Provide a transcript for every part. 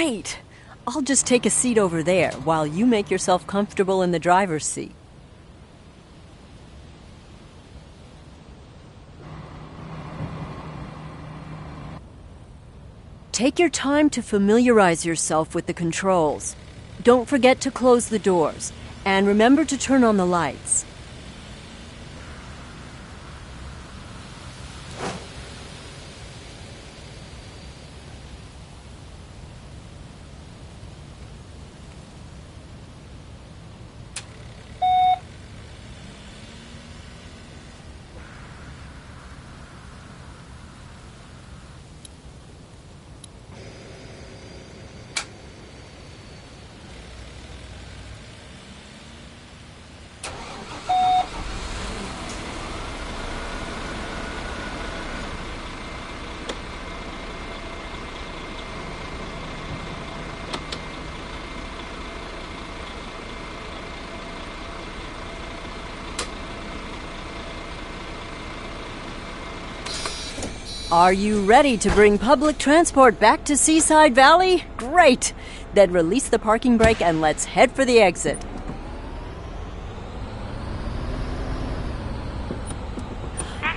Great! I'll just take a seat over there while you make yourself comfortable in the driver's seat. Take your time to familiarize yourself with the controls. Don't forget to close the doors, and remember to turn on the lights. Are you ready to bring public transport back to Seaside Valley? Great! Then release the parking brake and let's head for the exit.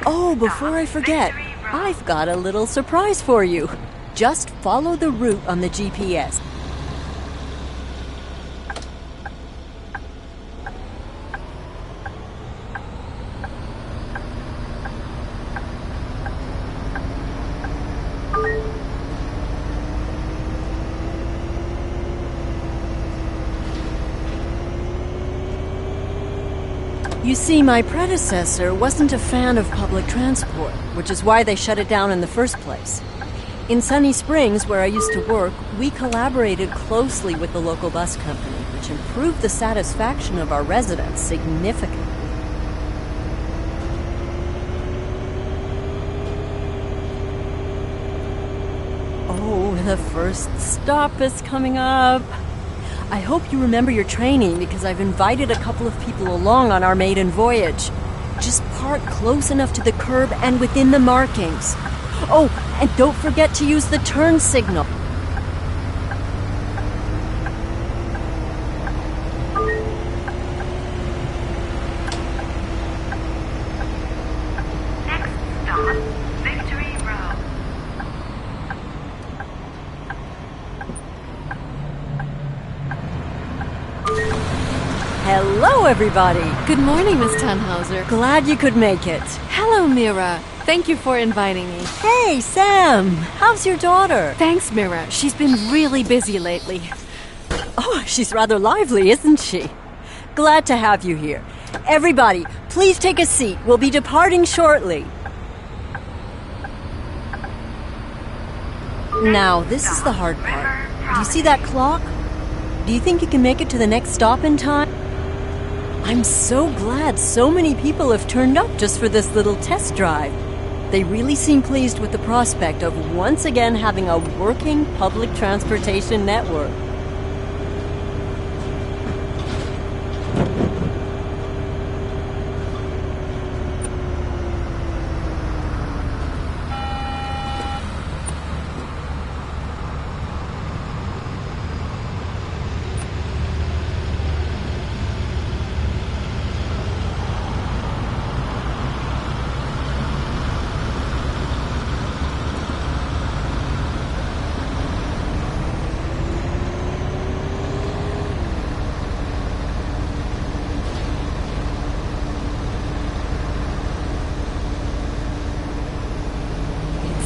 Oh, before I forget, I've got a little surprise for you. Just follow the route on the GPS. You see, my predecessor wasn't a fan of public transport, which is why they shut it down in the first place. In Sunny Springs, where I used to work, we collaborated closely with the local bus company, which improved the satisfaction of our residents significantly. Oh, the first stop is coming up. I hope you remember your training because I've invited a couple of people along on our maiden voyage. Just park close enough to the curb and within the markings. Oh, and don't forget to use the turn signal. Next stop, Victory Road. Hello, everybody. Good morning, Miss Tannhauser. Glad you could make it. Hello, Mira. Thank you for inviting me. Hey, Sam. How's your daughter? Thanks, Mira. She's been really busy lately. Oh, she's rather lively, isn't she? Glad to have you here. Everybody, please take a seat. We'll be departing shortly. Now, this is the hard part. Do you see that clock? Do you think you can make it to the next stop in time? I'm so glad so many people have turned up just for this little test drive. They really seem pleased with the prospect of once again having a working public transportation network.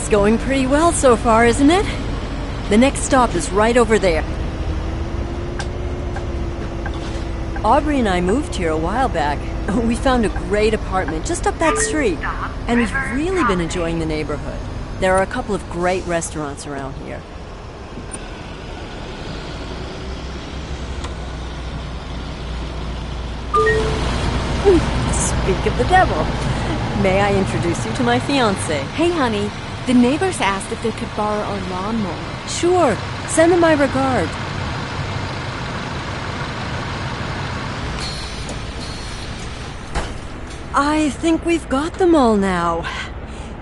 Going pretty well so far, isn't it? The next stop is right over there. Aubrey and I moved here a while back. We found a great apartment just up that street, and we've really been enjoying the neighborhood. There are a couple of great restaurants around here. Speak of the devil. May I introduce you to my fiancé? Hey, honey. The neighbors asked if they could borrow our lawnmower. Sure. Send them my regard. I think we've got them all now.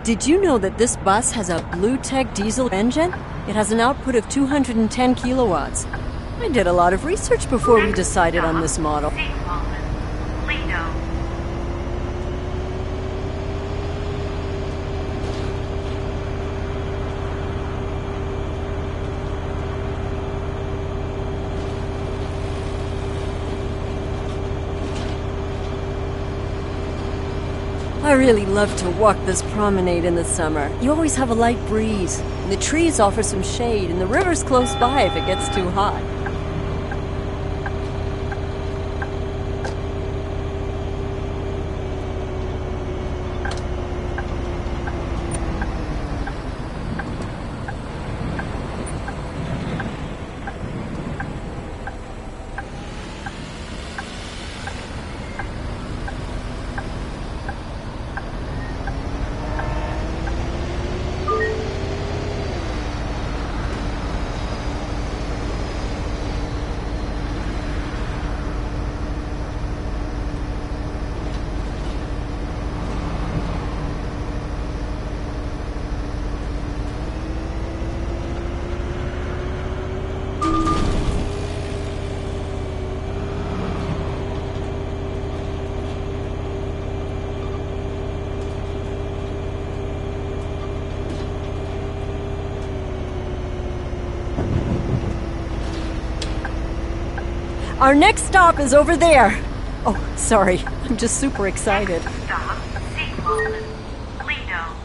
Did you know that this bus has a Blue Tech diesel engine? It has an output of 210 kilowatts. I did a lot of research before we decided on this model. Lido. I really love to walk this promenade in the summer. You always have a light breeze, and the trees offer some shade, and the river's close by if it gets too hot. Our next stop is over there. Oh, sorry. I'm just super excited. Stop. Sequel. Lido.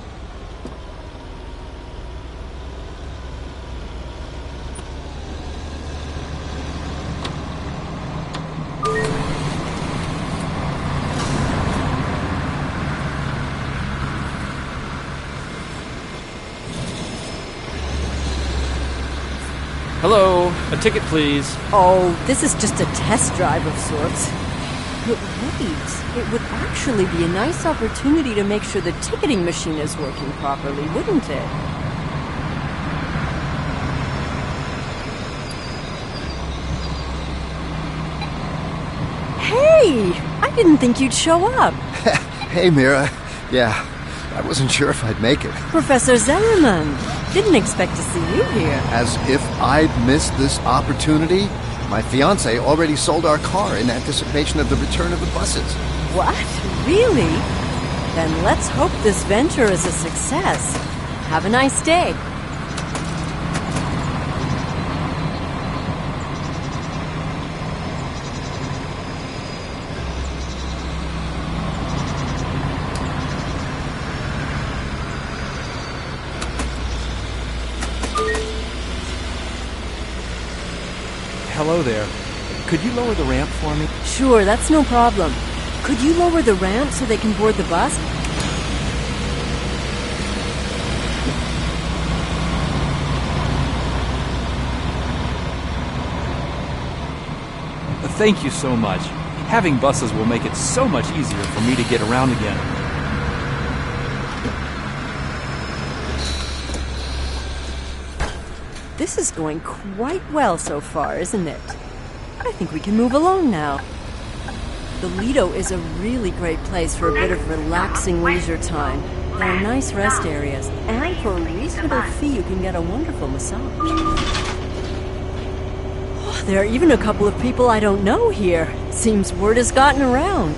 Hello, a ticket please. Oh, this is just a test drive of sorts. But wait, it would actually be a nice opportunity to make sure the ticketing machine is working properly, wouldn't it? Hey! I didn't think you'd show up. Hey, Mira. Yeah, I wasn't sure if I'd make it. Professor Zellerman. Didn't expect to see you here. As if I'd missed this opportunity? My fiancé already sold our car in anticipation of the return of the buses. What? Really? Then let's hope this venture is a success. Have a nice day. Hello there. Could you lower the ramp for me? Sure, that's no problem. Could you lower the ramp so they can board the bus? Thank you so much. Having buses will make it so much easier for me to get around again. This is going quite well so far, isn't it? I think we can move along now. The Lido is a really great place for a bit of relaxing leisure time. There are nice rest areas, and for a reasonable fee you can get a wonderful massage. Oh, there are even a couple of people I don't know here. Seems word has gotten around.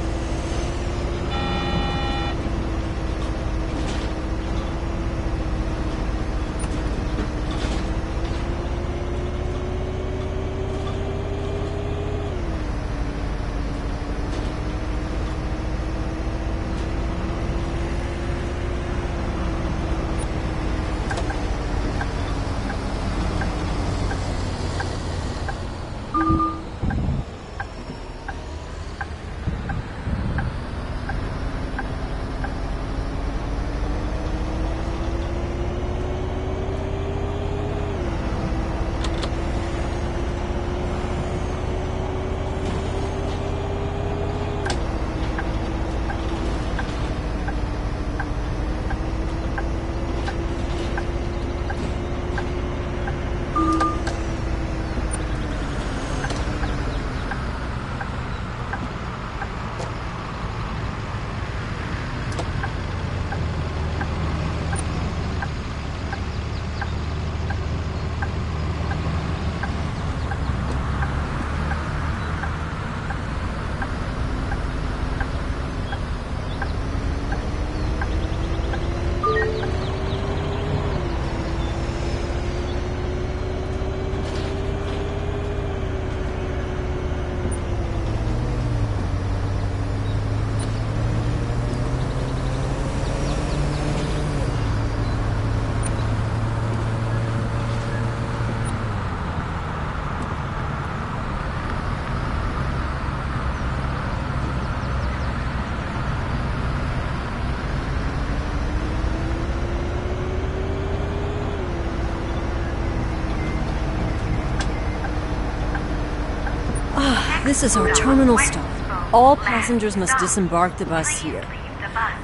This is our terminal stop. All passengers must disembark the bus here.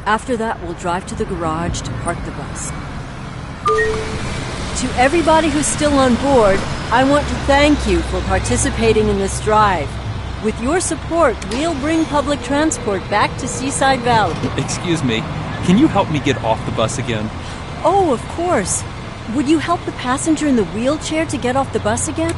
After that, we'll drive to the garage to park the bus. To everybody who's still on board, I want to thank you for participating in this drive. With your support, we'll bring public transport back to Seaside Valley. Excuse me, can you help me get off the bus again? Oh, of course. Would you help the passenger in the wheelchair to get off the bus again?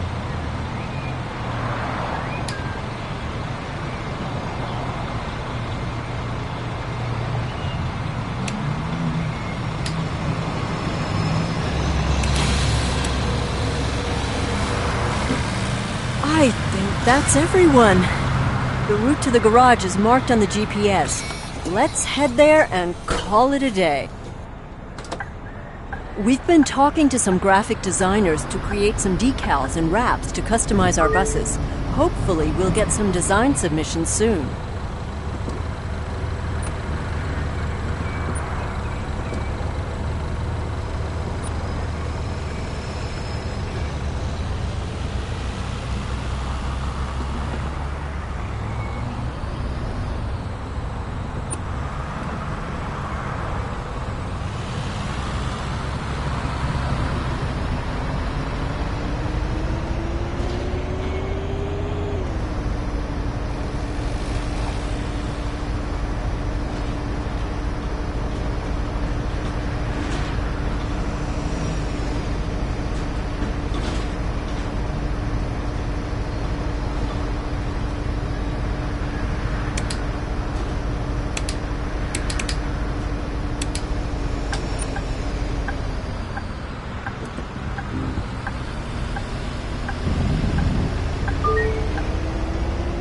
I think that's everyone. The route to the garage is marked on the GPS. Let's head there and call it a day. We've been talking to some graphic designers to create some decals and wraps to customize our buses. Hopefully, we'll get some design submissions soon.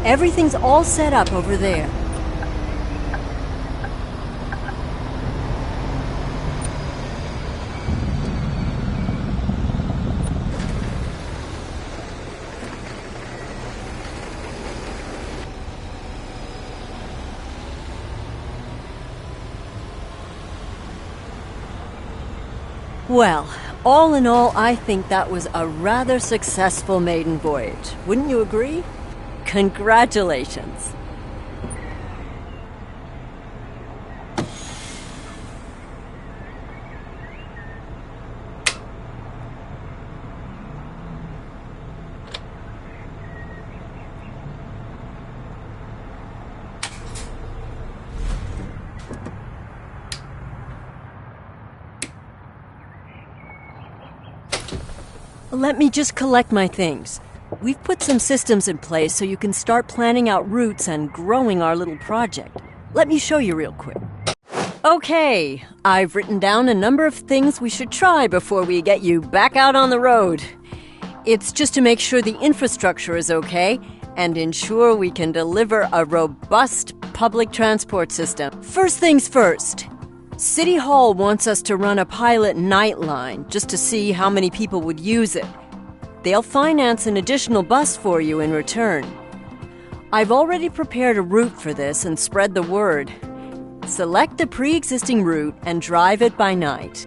Everything's all set up over there. Well, all in all, I think that was a rather successful maiden voyage. Wouldn't you agree? Congratulations. Let me just collect my things. We've put some systems in place so you can start planning out routes and growing our little project. Let me show you real quick. Okay, I've written down a number of things we should try before we get you back out on the road. It's just to make sure the infrastructure is okay and ensure we can deliver a robust public transport system. First things first. City Hall wants us to run a pilot night line just to see how many people would use it. They'll finance an additional bus for you in return. I've already prepared a route for this and spread the word. Select the pre-existing route and drive it by night.